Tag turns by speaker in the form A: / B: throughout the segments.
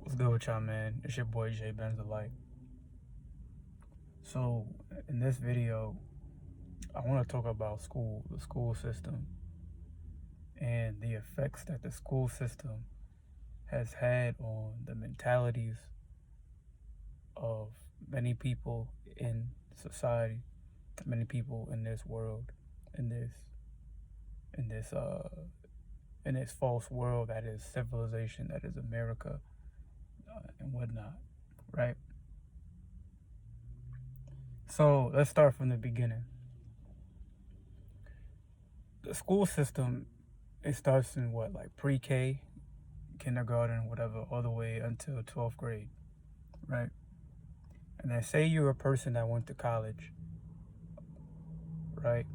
A: What's good with y'all, man? It's your boy Jay Benz the Light. So, in this video, I want to talk about the school system, and the effects that the school system has had on the mentalities of many people in society, many people in this world, in this in this uh in this false world that is civilization, that is America, and whatnot, right? So let's start from the beginning. The school system, it starts in what, like pre-K, kindergarten, whatever, all the way until 12th grade, right? And then say you're a person that went to college, right?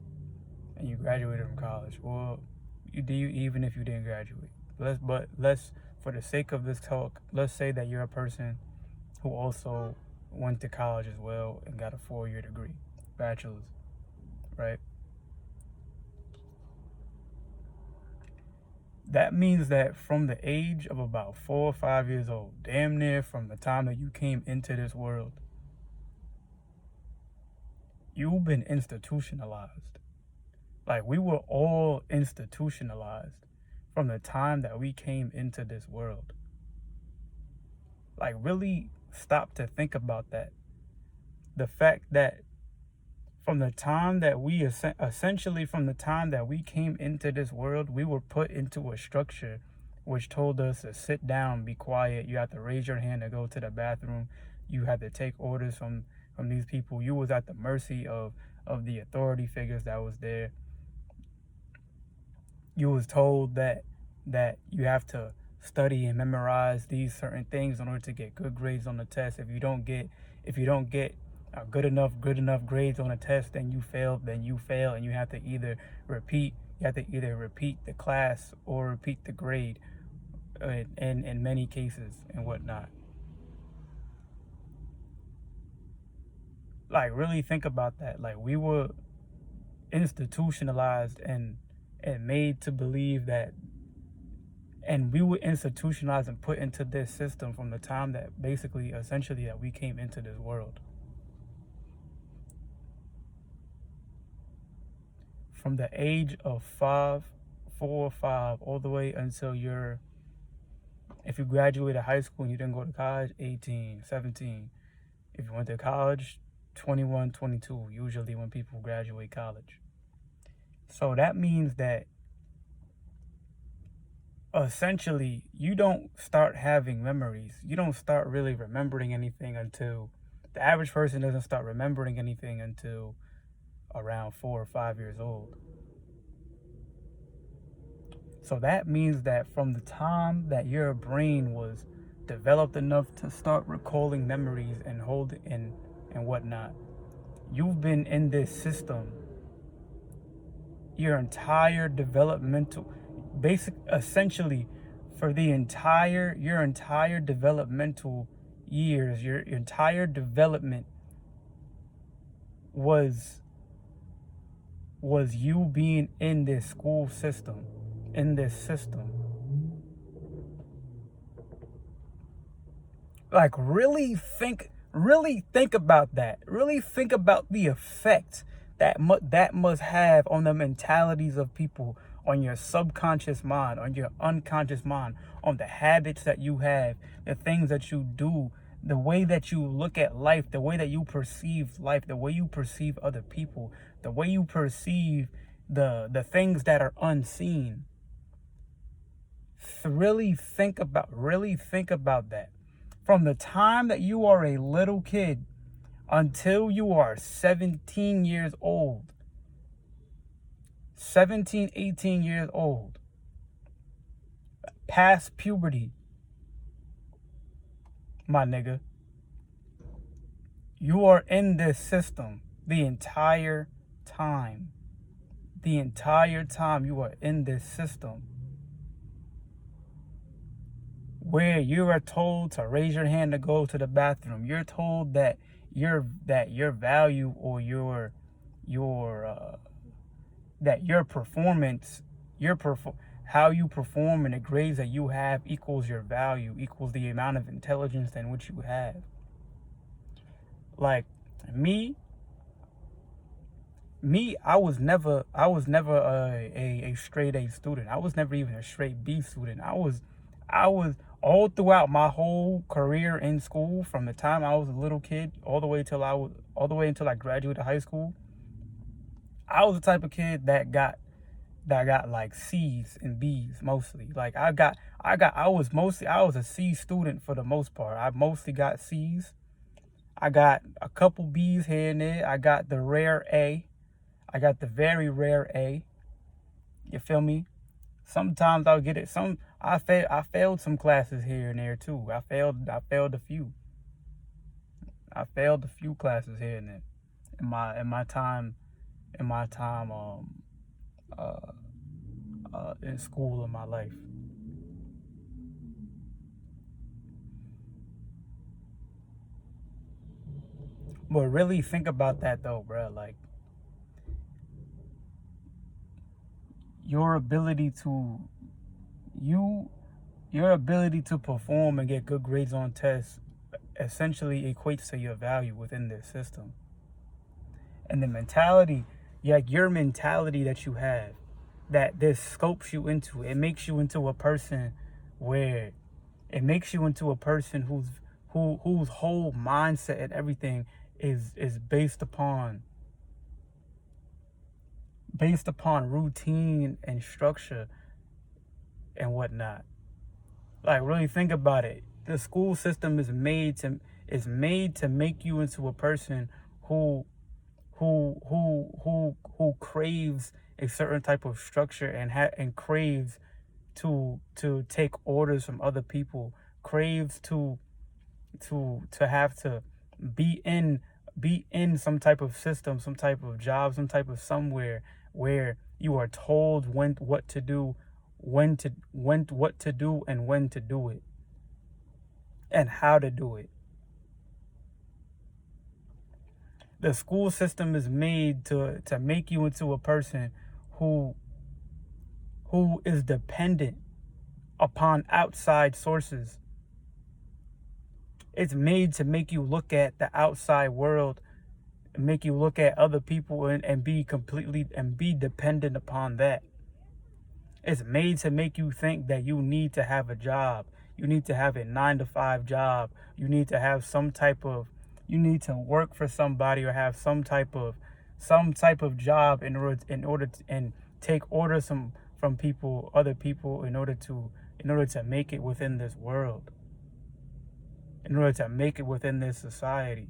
A: And you graduated from college. Well, even if you didn't graduate. Let's for the sake of this talk, let's say that you're a person who also went to college as well and got a 4-year degree, bachelor's, right? That means that from the age of about 4 or 5 years old, damn near from the time that you came into this world, you've been institutionalized. Like, we were all institutionalized from the time that we came into this world. Like, really stop to think about that. The fact that from the time that essentially from the time that we came into this world, we were put into a structure which told us to sit down, be quiet. You have to raise your hand to go to the bathroom. You had to take orders from these people. You was at the mercy of the authority figures that was there. You was told that you have to study and memorize these certain things in order to get good grades on the test. If you don't get good enough grades on a test, then you fail, and you have to either repeat the class or repeat the grade, in many cases and whatnot. Like, really think about that. Like, we were institutionalized and made to believe that, and we were institutionalized and put into this system from the time that essentially that we came into this world. From the age of 4 or 5, all the way until if you graduated high school and you didn't go to college, 18, 17. If you went to college, 21, 22, usually when people graduate college. So that means that essentially you don't start having memories. You don't start really remembering anything until the average person doesn't start remembering anything until around 4 or 5 years old. So that means that from the time that your brain was developed enough to start recalling memories and whatnot, you've been in this system your entire essentially for your entire developmental years. Your entire development was you being in this school system, in this system. Like, really think about that. Really think about the effect that must have on the mentalities of people, on your subconscious mind, on your unconscious mind, on the habits that you have, the things that you do, the way that you look at life, the way that you perceive life, the way you perceive other people, the way you perceive the things that are unseen. Really think about that. From the time that you are a little kid until you are 17 years old, 17, 18 years old, past puberty, my nigga, you are in this system the entire time. The entire time you are in this system, where you are told to raise your hand to go to the bathroom. You're told that your value or how you perform and the grades that you have equals your value, equals the amount of intelligence in which you have. Like me, I was never a straight A student. I was never even a straight B student. I was all throughout my whole career in school, from the time I was a little kid all the way until I graduated high school. I was the type of kid that got like C's and B's mostly. Like I was a C student for the most part. I mostly got C's. I got a couple B's here and there. I got the rare A. I got the very rare A. You feel me? Sometimes I'll get it. I failed some classes here and there too. I failed a few. I failed a few classes here and there in my time in school in my life. But really think about that though, bro. Like your ability to perform and get good grades on tests essentially equates to your value within this system. And the mentality, your mentality that you have, that this scopes you into, it makes you into a person whose whole mindset and everything is based upon routine and structure and whatnot. Like really think about it. The school system is made to make you into a person who craves a certain type of structure and craves to take orders from other people, craves to have to be in some type of system, some type of job, some type of somewhere where you are told what to do and when to do it and how to do it. The school system is made to make you into a person who is dependent upon outside sources. It's made to make you look at the outside world, make you look at other people and be dependent upon that. It's made to make you think that you need to have a job. You need to have a 9-to-5 job. You need to have you need to work for somebody or have some type of job in order to take orders from other people in order to make it within this world. In order to make it within this society.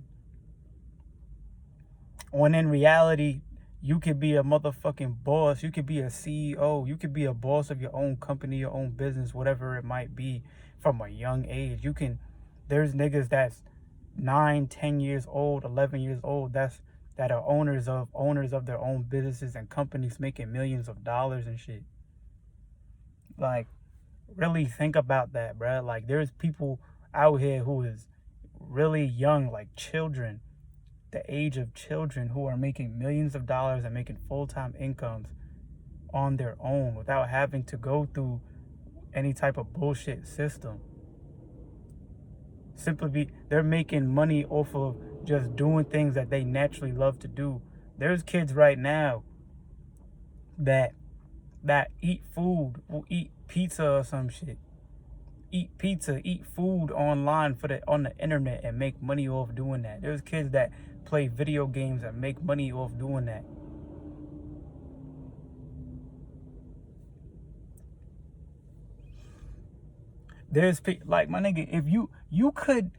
A: When in reality, you could be a motherfucking boss. You could be a CEO. You could be a boss of your own company, your own business, whatever it might be, from a young age. There's niggas that's 9, 10 years old, 11 years old, that are owners of their own businesses and companies, making millions of dollars and shit. Like, really think about that, bruh. Like, there's people out here who is really young, like children, the age of children, who are making millions of dollars and making full-time incomes on their own without having to go any type of bullshit system. They're making money off of just doing things that they naturally love to do. There's kids right now that eat food, will eat pizza or some shit. Eat food online on the internet and make money off doing that. There's kids that play video games and make money off doing that. There's like, my nigga, if you could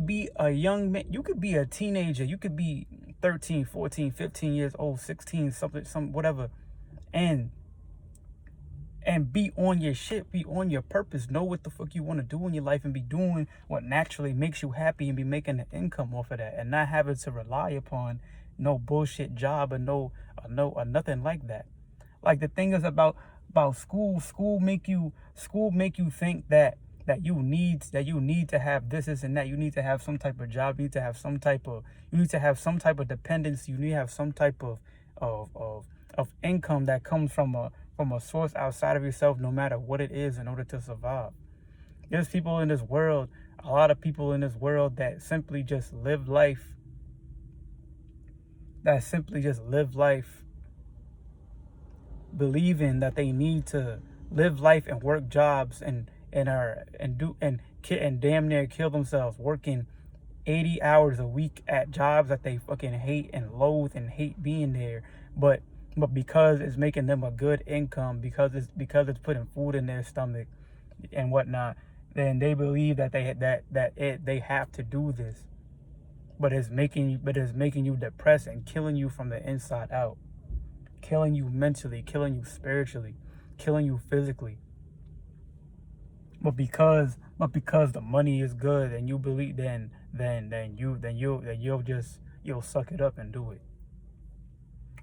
A: be a young man, you could be a teenager, you could be 13, 14, 15 years old, 16, some whatever, and be on your shit, be on your purpose, know what the fuck you want to do in your life, and be doing what naturally makes you happy, and be making an income off of that, and not having to rely upon no bullshit job or nothing like that. Like, the thing is about school make you think that you need to have this and that. You need to have some type of job. You need to have some type of dependence. You need to have some type of income that comes from from a source outside of yourself, no matter what it is, in order to survive. There's people in this world, a lot of people in this world that simply just live life, believing that they need to live life and work jobs and damn near kill themselves working 80 hours a week at jobs that they fucking hate and loathe and hate being there, but because it's making them a good income, because it's putting food in their stomach and whatnot, then they believe that they have to do this. But it's making you depressed and killing you from the inside out, killing you mentally, killing you spiritually, killing you physically. But because the money is good and you believe, then you'll suck it up and do it.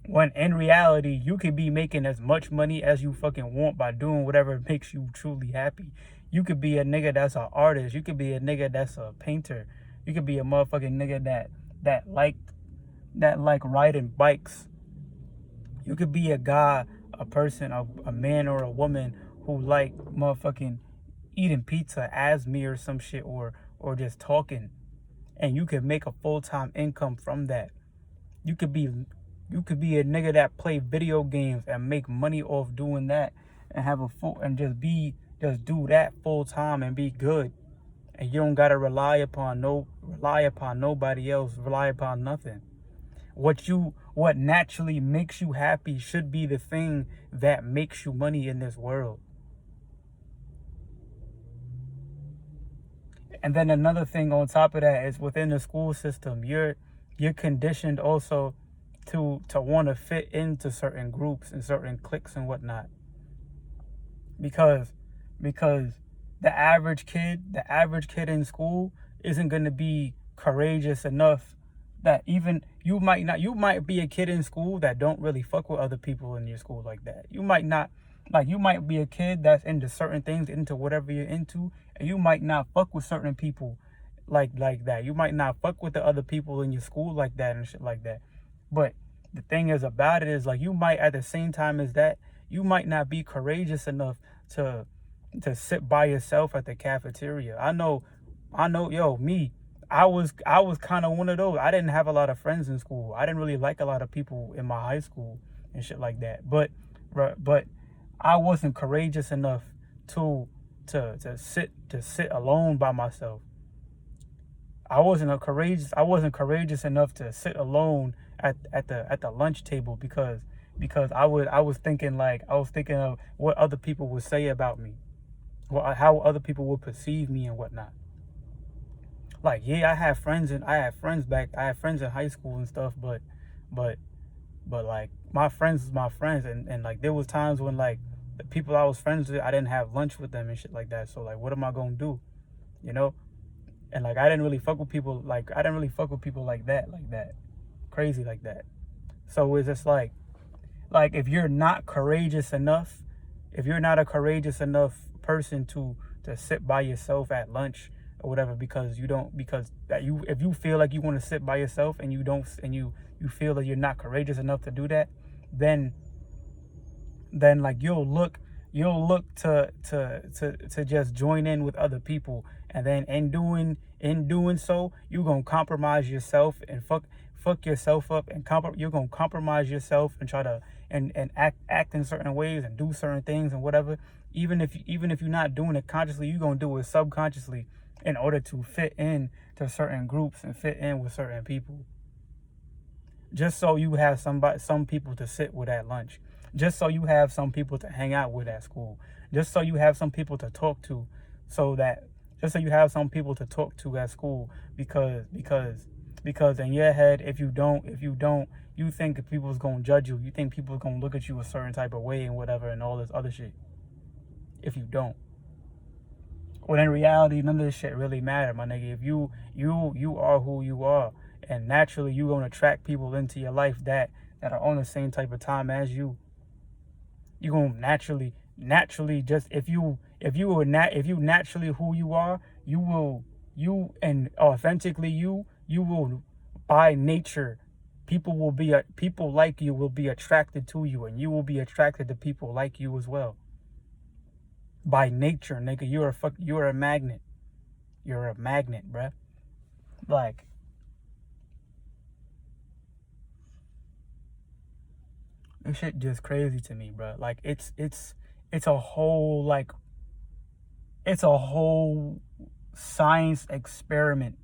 A: When in reality, you could be making as much money as you fucking want by doing whatever makes you truly happy. You could be a nigga that's an artist. You could be a nigga that's a painter. You could be a motherfucking nigga that like riding bikes. You could be a guy, a person, a man or a woman who like motherfucking eating pizza as me or some shit, or just talking, and you could make a full-time income from that. You could be a nigga that play video games and make money off doing that, and have just do that full time and be good. And you don't gotta rely upon nobody else, rely upon nothing. What naturally makes you happy should be the thing that makes you money in this world. And then another thing on top of that is, within the school system, you're conditioned also to want to fit into certain groups and certain cliques and whatnot. Because the average kid in school isn't going to be courageous enough that even you might be a kid in school that don't really fuck with other people in your school like that. You might not, like, you might be a kid that's into certain things, into whatever you're into, and you might not fuck with certain people like that. You might not fuck with the other people in your school like that and shit like that. But the thing is about it is, like, you might, at the same time as that, you might not be courageous enough to sit by yourself at the cafeteria. I know, me, I was kind of one of those. I didn't have a lot of friends in school. I didn't really like a lot of people in my high school and shit like that. But I wasn't courageous enough to sit alone by myself. I wasn't courageous enough to sit alone at the lunch table because I was thinking of what other people would say about me, how other people would perceive me and whatnot. Like, yeah, I had friends in high school and stuff, but like, my friends was my friends, and like, there was times when, like, the people I was friends with, I didn't have lunch with them and shit like that. So, like, what am I gonna do, you know? And like, I didn't really fuck with people like that, crazy like that. So it's just like if you're not courageous enough, if you're not a courageous enough person to sit by yourself at lunch or whatever, if you feel like you want to sit by yourself and you feel that you're not courageous enough to do that, then like, you'll look to just join in with other people, and then in doing so, you're gonna compromise yourself and fuck yourself up, and you're gonna compromise yourself and try to and act in certain ways and do certain things and whatever. Even if you're not doing it consciously, you're gonna do it subconsciously in order to fit in to certain groups and fit in with certain people. Just so you have some people to sit with at lunch. Just so you have some people to hang out with at school. Just so you have some people to talk to, at school, because in your head, if you don't, you think people's gonna judge you. You think people's gonna look at you a certain type of way and whatever and all this other shit. If you don't. When in reality, none of this shit really matter, my nigga. If you are who you are, and naturally you're gonna attract people into your life that are on the same type of time as you. You're gonna naturally just if you naturally who you are, you and authentically you will by nature people like you will be attracted to you, and you will be attracted to people like you as well. By nature, nigga, you're a magnet. You're a magnet, bruh. Like, this shit just crazy to me, bruh. Like, it's a whole, like, it's a whole science experiment.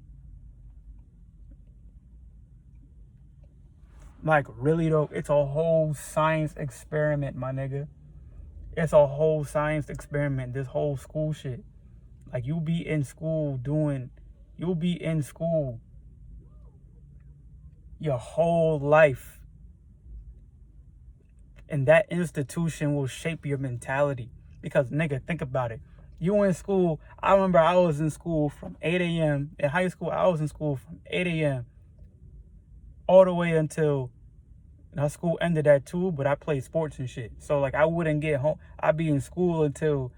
A: Like, really though, it's a whole science experiment, my nigga. It's a whole science experiment, this whole school shit. Like, you'll be in school your whole life. And that institution will shape your mentality. Because, nigga, think about it. You in school, I remember I was in school from 8 a.m. In high school, I was in school from 8 a.m. all the way until, now school ended at 2, but I played sports and shit. So, like, I wouldn't get home. I'd be in school until,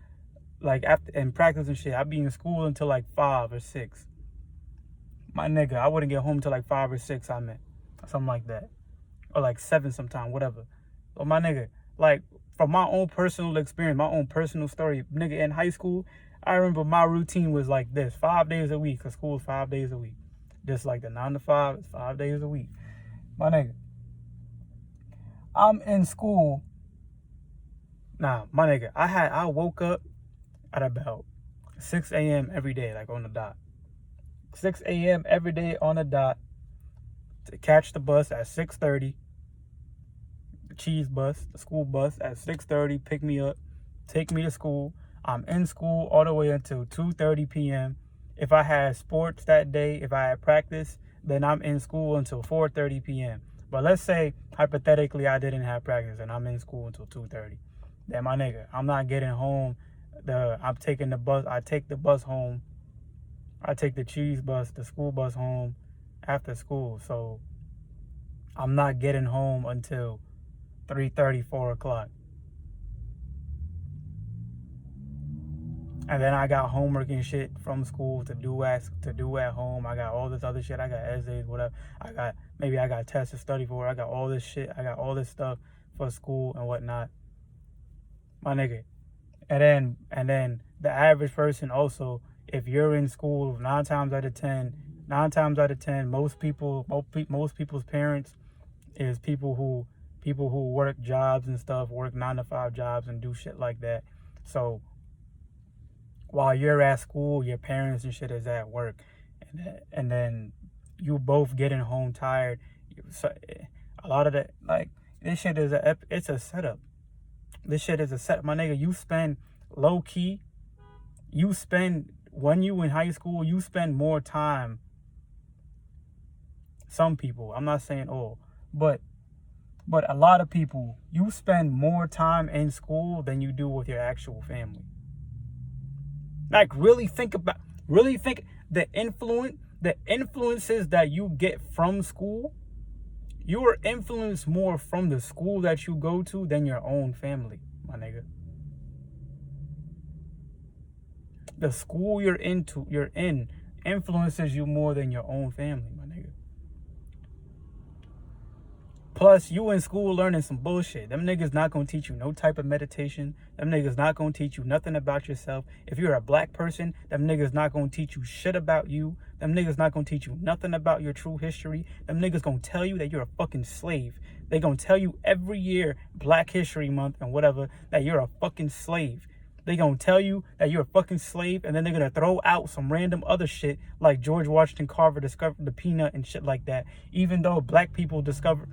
A: like, after, and practice and shit. I'd be in school until, like, 5 or 6. My nigga, I wouldn't get home till, like, 5 or 6, I meant. Something like that. Or, like, 7 sometime, whatever. So, my nigga, like, from my own personal experience, my own personal story, nigga, in high school, I remember my routine was like this. 5 days a week, because school is 5 days a week. Just like the 9 to 5, it's 5 days a week. My nigga, I'm in school. Nah, my nigga, I woke up at about 6 a.m. every day, like on the dot. 6 a.m. every day on the dot to catch the bus at 6:30. The cheese bus, the school bus at 6:30, pick me up, take me to school. I'm in school all the way until 2:30 p.m. If I had sports that day, if I had practice, then I'm in school until 4:30 p.m. But let's say, hypothetically, I didn't have practice and I'm in school until 2:30. Then, my nigga, I'm not getting home. I'm taking the bus. I take the bus home. I take the cheese bus, the school bus home after school. So, I'm not getting home until 3:30, 4 o'clock. And then I got homework and shit from school to do at home. I got all this other shit. I got essays, whatever. I got tests to study for. I got all this shit. I got all this stuff for school and whatnot. My nigga. And then the average person also, if you're in school, 9 times out of 10, most people's parents is people who work jobs and stuff, work 9 to 5 jobs and do shit like that. So while you're at school, your parents and shit is at work, and then you both getting home tired. So a lot of that, like, this shit is it's a setup. This shit is a setup, my nigga. You spend low key. When you in high school, you spend more time. Some people, I'm not saying all, but a lot of people, you spend more time in school than you do with your actual family. Like, really think the influences that you get from school. You are influenced more from the school that you go to than your own family, my nigga. The school you're in influences you more than your own family, my nigga. Plus, you in school learning some bullshit. Them niggas not gonna teach you no type of meditation. Them niggas not gonna teach you nothing about yourself. If you're a black person, them niggas not gonna teach you shit about you. Them niggas not gonna teach you nothing about your true history. Them niggas gonna tell you that you're a fucking slave. They gonna tell you every year, Black History Month and whatever, that you're a fucking slave. They gonna tell you that you're a fucking slave, and then they're gonna throw out some random other shit like George Washington Carver discovered the peanut and shit like that. Even though black people discovered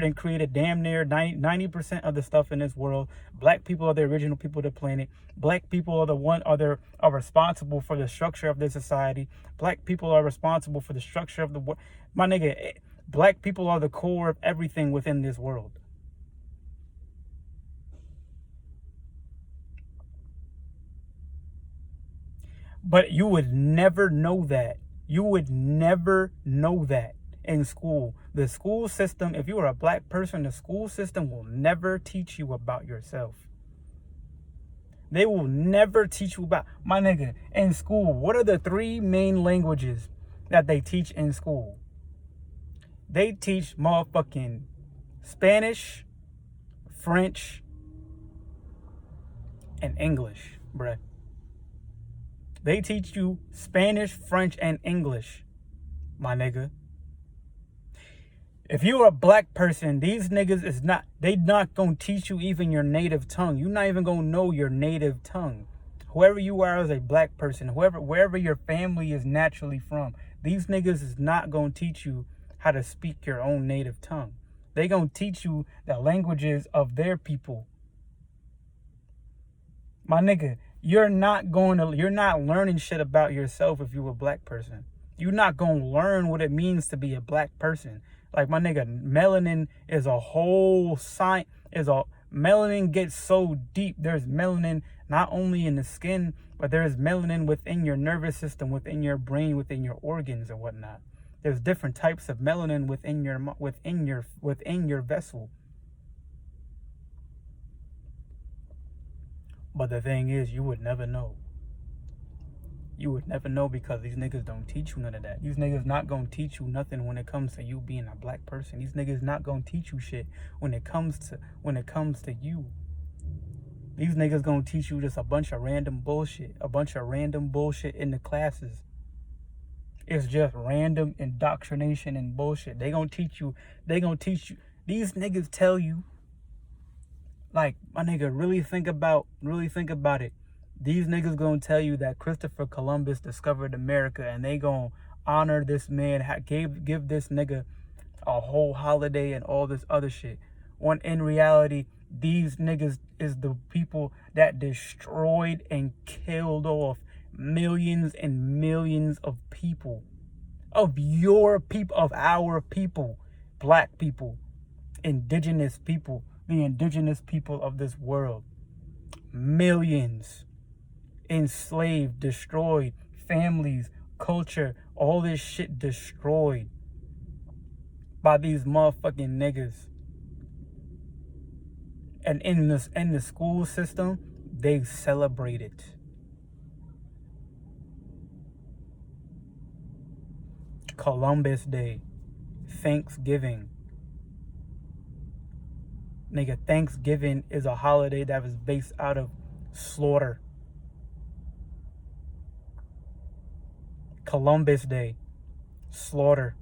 A: and created damn near 90% of the stuff in this world. Black people are the original people of the planet. Black people are responsible for the structure of this society. Black people are responsible for the structure of the world. My nigga, black people are the core of everything within this world. But you would never know that. You would never know that in school. The school system, if you are a black person, the school system will never teach you about yourself. They will never teach you about, my nigga, in school. What are the 3 main languages that they teach in school? They teach motherfucking Spanish, French, and English, bruh. They teach you Spanish, French, and English, my nigga. If you're a black person, these niggas is not, they not gonna teach you even your native tongue. You're not even gonna know your native tongue. Whoever you are as a black person, wherever your family is naturally from, these niggas is not gonna teach you how to speak your own native tongue. They gonna teach you the languages of their people. My nigga, you're not learning shit about yourself if you're a black person. You're not gonna learn what it means to be a black person. Like, my nigga, melanin is a whole science. Melanin gets so deep. There's melanin not only in the skin, but there's melanin within your nervous system, within your brain, within your organs and whatnot. There's different types of melanin within your vessel. But the thing is, you would never know. You would never know because these niggas don't teach you none of that. These niggas not gonna teach you nothing when it comes to you being a black person. These niggas not gonna teach you shit when it comes to you. These niggas gonna teach you just a bunch of random bullshit. A bunch of random bullshit in the classes. It's just random indoctrination and bullshit. They gonna teach you. These niggas tell you, like, my nigga, really think about it. These niggas gonna tell you that Christopher Columbus discovered America, and they gonna honor this man, give this nigga a whole holiday and all this other shit. When in reality, these niggas is the people that destroyed and killed off millions and millions of people. Of our people, black people, indigenous people, the indigenous people of this world. Millions. Enslaved, destroyed, families, culture, all this shit destroyed by these motherfucking niggas. And in the school system, they celebrate it. Columbus Day, Thanksgiving. Nigga, Thanksgiving is a holiday that was based out of slaughter. Columbus Day, slaughter.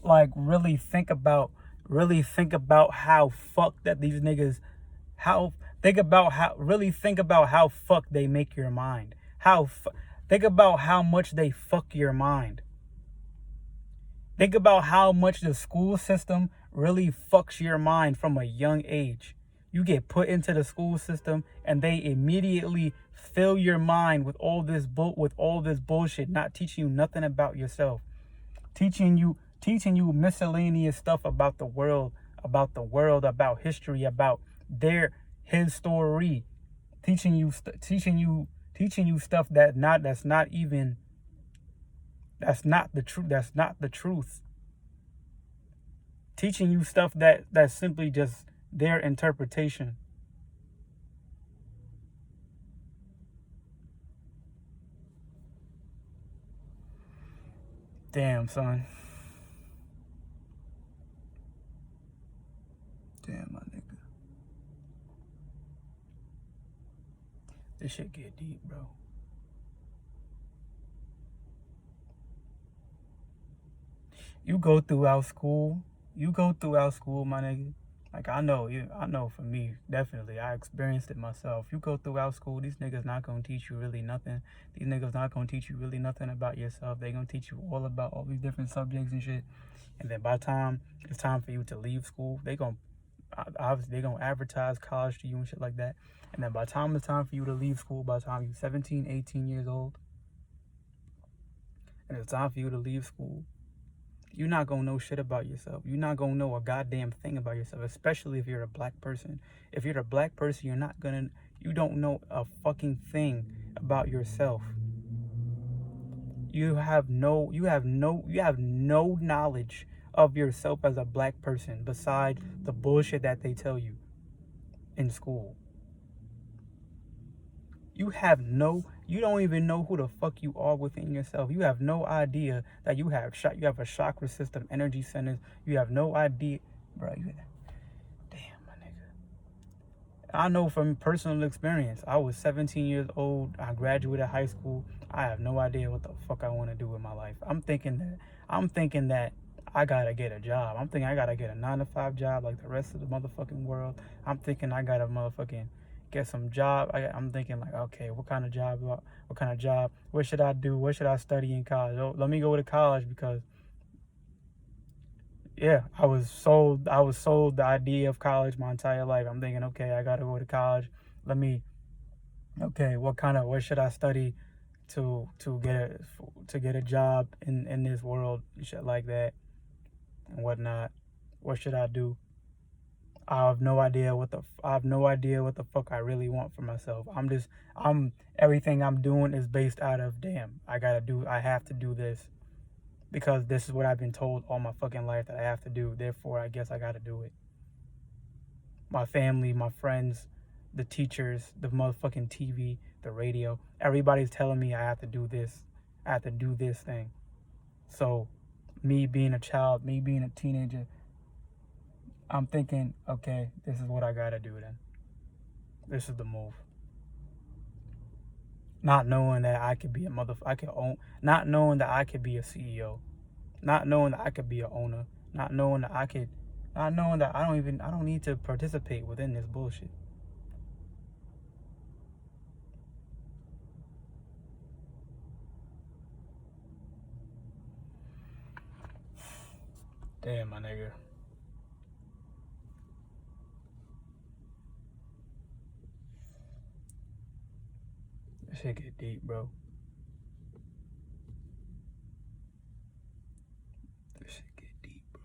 A: Like, really think about how fucked that these niggas, really think about how fucked they make your mind. Think about how much they fuck your mind. Think about how much the school system really fucks your mind from a young age. You get put into the school system and they immediately fill your mind with all this bullshit, not teaching you nothing about yourself. Teaching you miscellaneous stuff about the world, about history, about his story. Teaching you stuff that's not the truth. Teaching you stuff that's simply just their interpretation. Damn, son. Damn, my nigga. This shit get deep, bro. You go throughout school, my nigga. Like, I know for me, definitely, I experienced it myself. You go throughout school, these niggas not gonna teach you really nothing. These niggas not gonna teach you really nothing about yourself. They gonna teach you all about all these different subjects and shit. And then by the time it's time for you to leave school, they gonna advertise college to you and shit like that. And then by the time it's time for you to leave school, by the time you're 17, 18 years old, and it's time for you to leave school, you're not gonna know shit about yourself. You're not gonna know a goddamn thing about yourself, especially if you're a black person. If you're a black person, you don't know a fucking thing about yourself. You have no knowledge of yourself as a black person beside the bullshit that they tell you in school. You have no, you don't even know who the fuck you are within yourself. You have no idea that you have a chakra system, energy centers. You have no idea, bro. Damn, my nigga. I know from personal experience. I was 17 years old. I graduated high school. I have no idea what the fuck I want to do with my life. I'm thinking that I gotta get a job. I'm thinking I gotta get a 9 to 5 job like the rest of the motherfucking world. I'm thinking I gotta motherfucking get some job. I'm thinking like, okay, what kind of job? What kind of job? What should I do? What should I study in college? Oh, let me go to college because yeah, I was sold the idea of college my entire life. I'm thinking, okay, I gotta go to college. Let me, okay, what should I study to get a job in this world, shit like that and whatnot. What should I do? I have no idea what the fuck I really want for myself. I'm everything I'm doing is based out of, damn, I have to do this because this is what I've been told all my fucking life that I have to do. Therefore, I guess I gotta do it. My family, my friends, the teachers, the motherfucking TV, the radio, everybody's telling me I have to do this. I have to do this thing. So, me being a child, me being a teenager, I'm thinking, okay, this is what I gotta do then. This is the move. Not knowing that I could be not knowing that I could be a CEO, not knowing that I could be a owner, not knowing that I don't need to participate within this bullshit. Damn, my nigga. This shit get deep, bro. This shit get deep, bro.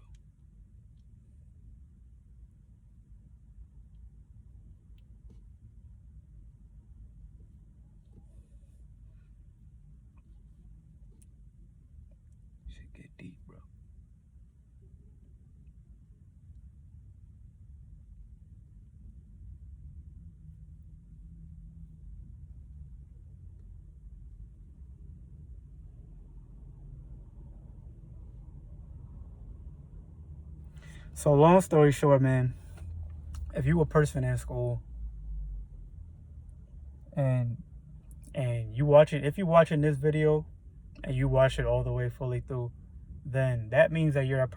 A: Shit get deep, bro. So long story short, man, if you a person in school and you watch it, if you're watching this video and you watch it all the way fully through, then that means that you're a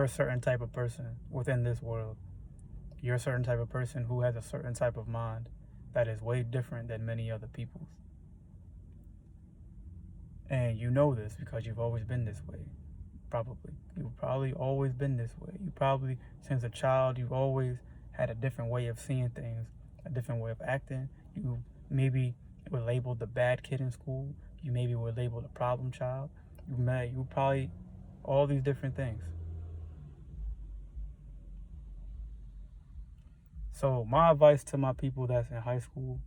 A: certain type of person within this world. You're a certain type of person who has a certain type of mind that is way different than many other people's. And you know this because you've always been this way. You've probably always been this way. You probably, since a child, you've always had a different way of seeing things, a different way of acting. You maybe were labeled the bad kid in school. You maybe were labeled a problem child. You probably, all these different things. So my advice to my people that's in high school,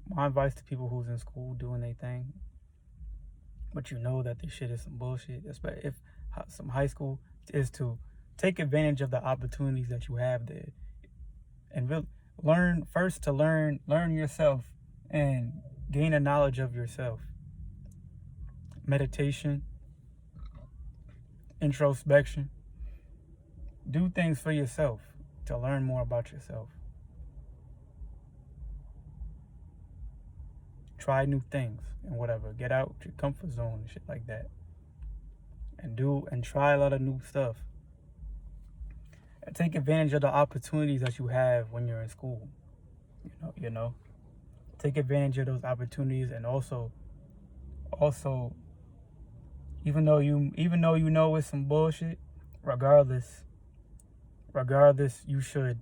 A: my advice to people who's in school doing their thing, but you know that this shit is some bullshit, especially if some high school, is to take advantage of the opportunities that you have there and really learn yourself and gain a knowledge of yourself. Meditation, introspection, do things for yourself to learn more about yourself. Try new things and whatever. Get out your comfort zone and shit like that. And try a lot of new stuff. And take advantage of the opportunities that you have when you're in school. You know. Take advantage of those opportunities, and also even though you know it's some bullshit, regardless you should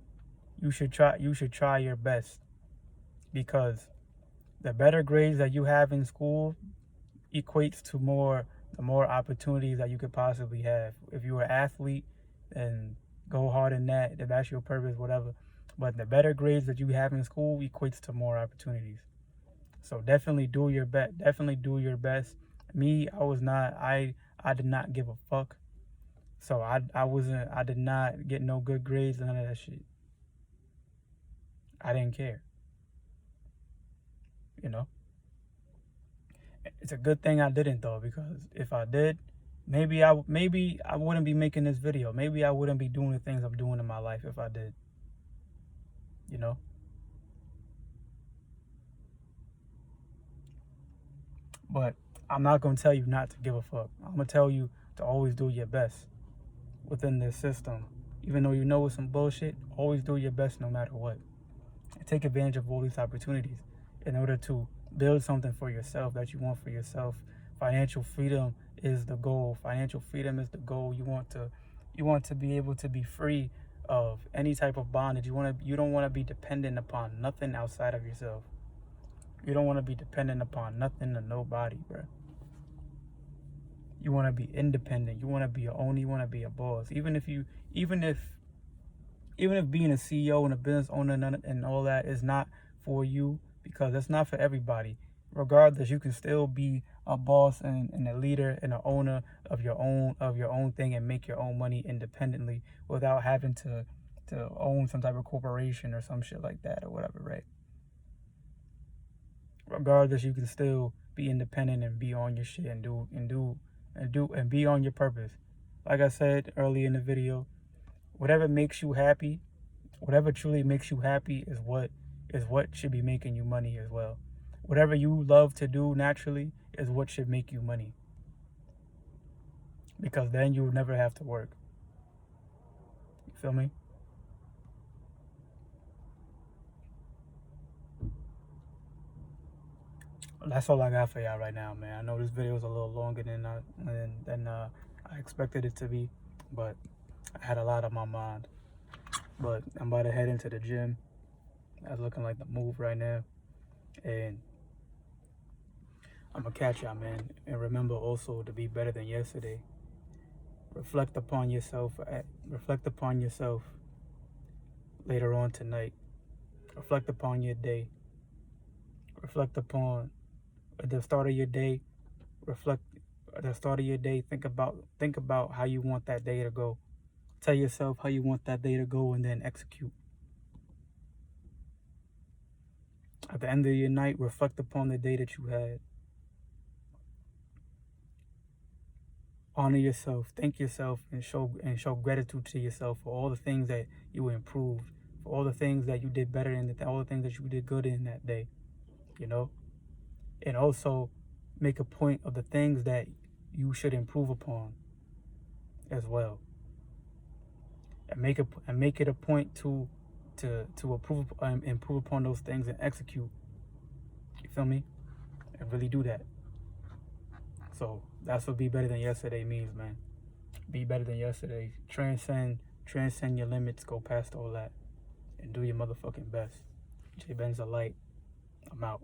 A: try your best, because the better grades that you have in school equates to the more opportunities that you could possibly have. If you're an athlete, then go hard in that. If that's your purpose, whatever. But the better grades that you have in school equates to more opportunities. So definitely do your best. Definitely do your best. Me, I did not give a fuck. So I did not get no good grades, none of that shit. I didn't care. you know. It's a good thing I didn't though, because if I did, maybe I wouldn't be making this video. Maybe I wouldn't be doing the things I'm doing in my life if I did, you know. But I'm not gonna tell you not to give a fuck. I'm gonna tell you to always do your best within this system. Even though you know it's some bullshit, always do your best no matter what. And take advantage of all these opportunities in order to build something for yourself that you want for yourself. Financial freedom is the goal. Financial freedom is the goal. You want to be able to be free of any type of bondage. You don't want to be dependent upon nothing outside of yourself. You don't want to be dependent upon nothing or nobody, bro. You want to be independent. You want to be your own. You want to be a boss. Even if being a CEO and a business owner and all that is not for you, because it's not for everybody. Regardless, you can still be a boss and a leader and an owner of your own thing and make your own money independently without having to own some type of corporation or some shit like that or whatever, right? Regardless, you can still be independent and be on your shit and be on your purpose. Like I said earlier in the video, whatever makes you happy, whatever truly makes you happy is what should be making you money as well. Whatever you love to do naturally is what should make you money. Because then you'll never have to work. You feel me? That's all I got for y'all right now, man. I know this video is a little longer than I expected it to be, but I had a lot on my mind. But I'm about to head into the gym. That's looking like the move right now. And I'm going to catch y'all, man. And remember also to be better than yesterday. Reflect upon yourself. Reflect upon yourself later on tonight. Reflect upon your day. Reflect upon at the start of your day. Reflect at the start of your day. Think about how you want that day to go. Tell yourself how you want that day to go and then execute. At the end of your night, reflect upon the day that you had. Honor yourself, thank yourself, and show gratitude to yourself for all the things that you improved, for all the things that you did better in all the things that you did good in that day, you know. And also make a point of the things that you should improve upon as well. And make it a point to improve upon those things and execute. You feel me? And really do that. So that's what be better than yesterday means, man. Be better than yesterday. Transcend your limits. Go past all that, and do your motherfucking best. J Benz a light. I'm out.